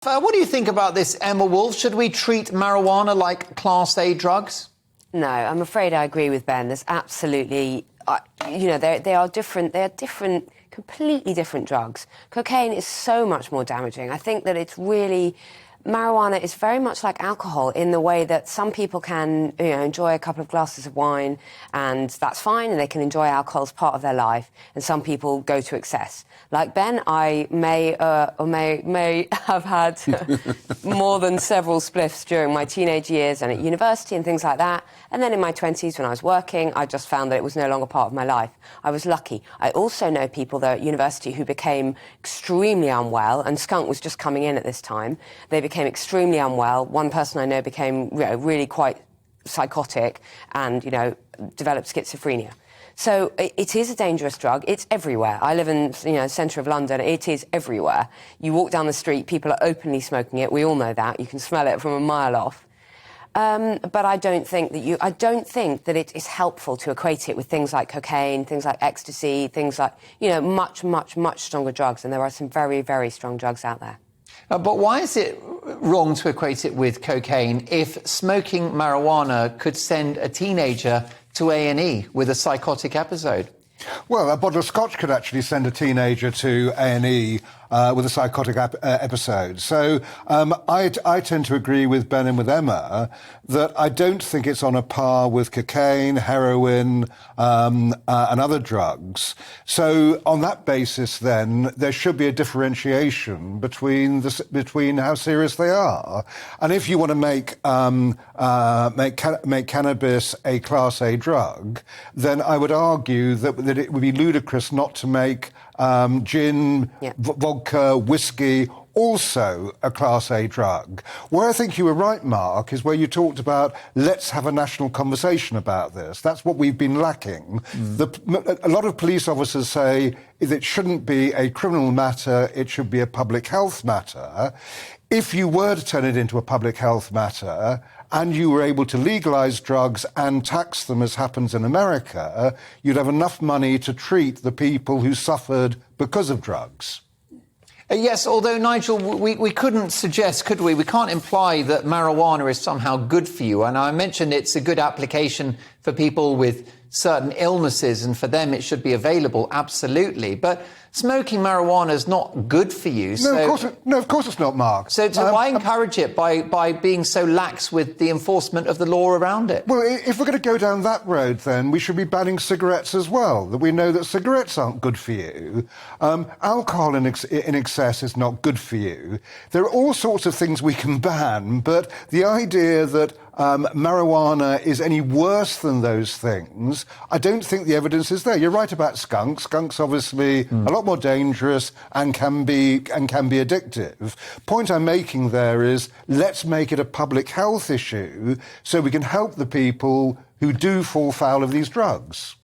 What do you think about this, Emma Woolf? Should we treat marijuana like Class A drugs? No, I'm afraid I agree with Ben. There's absolutely, they are different. They are different, completely different drugs. Cocaine is so much more damaging. I think that it's really... Marijuana is very much like alcohol in the way that some people can, enjoy a couple of glasses of wine and that's fine, and they can enjoy alcohol as part of their life, and some people go to excess. Like Ben, I may have had more than several spliffs during my teenage years and at university and things like that. And then in my 20s, when I was working, I just found that it was no longer part of my life. I was lucky. I also know people that at university who became extremely unwell, and skunk was just coming in at this time. They became extremely unwell. One person I know became really quite psychotic and, developed schizophrenia. So it is a dangerous drug. It's everywhere. I live in, the centre of London. It is everywhere. You walk down the street, people are openly smoking it. We all know that. You can smell it from a mile off. But I don't think that it is helpful to equate it with things like cocaine, things like ecstasy, things like, much, much, much stronger drugs. And there are some very, very strong drugs out there. But why is it wrong to equate it with cocaine if smoking marijuana could send a teenager to A&E with a psychotic episode? Well, a bottle of scotch could actually send a teenager to A&E with a psychotic episode. So I tend to agree with Ben and with Emma that I don't think it's on a par with cocaine, heroin and other drugs. So on that basis, then, there should be a differentiation between how serious they are. And if you want to make cannabis a Class A drug, then I would argue that it would be ludicrous not to make gin, vodka, whiskey, also a Class A drug. Where I think you were right, Mark, is where you talked about let's have a national conversation about this. That's what we've been lacking. A lot of police officers say it shouldn't be a criminal matter, it should be a public health matter. If you were to turn it into a public health matter and you were able to legalise drugs and tax them, as happens in America, you'd have enough money to treat the people who suffered because of drugs. Yes, although, Nigel, we couldn't suggest, could we? We can't imply that marijuana is somehow good for you. And I mentioned it's a good application for people with certain illnesses, and for them it should be available, absolutely. But smoking marijuana is not good for you. No, of course it's not, Mark. So why encourage it by being so lax with the enforcement of the law around it? Well, if we're going to go down that road, then we should be banning cigarettes as well, that we know that cigarettes aren't good for you. Alcohol in excess is not good for you. There are all sorts of things we can ban, but the idea that marijuana is any worse than those things, I don't think the evidence is there. You're right about skunks. Skunks obviously a lot more dangerous and can be addictive. Point I'm making there is let's make it a public health issue so we can help the people who do fall foul of these drugs.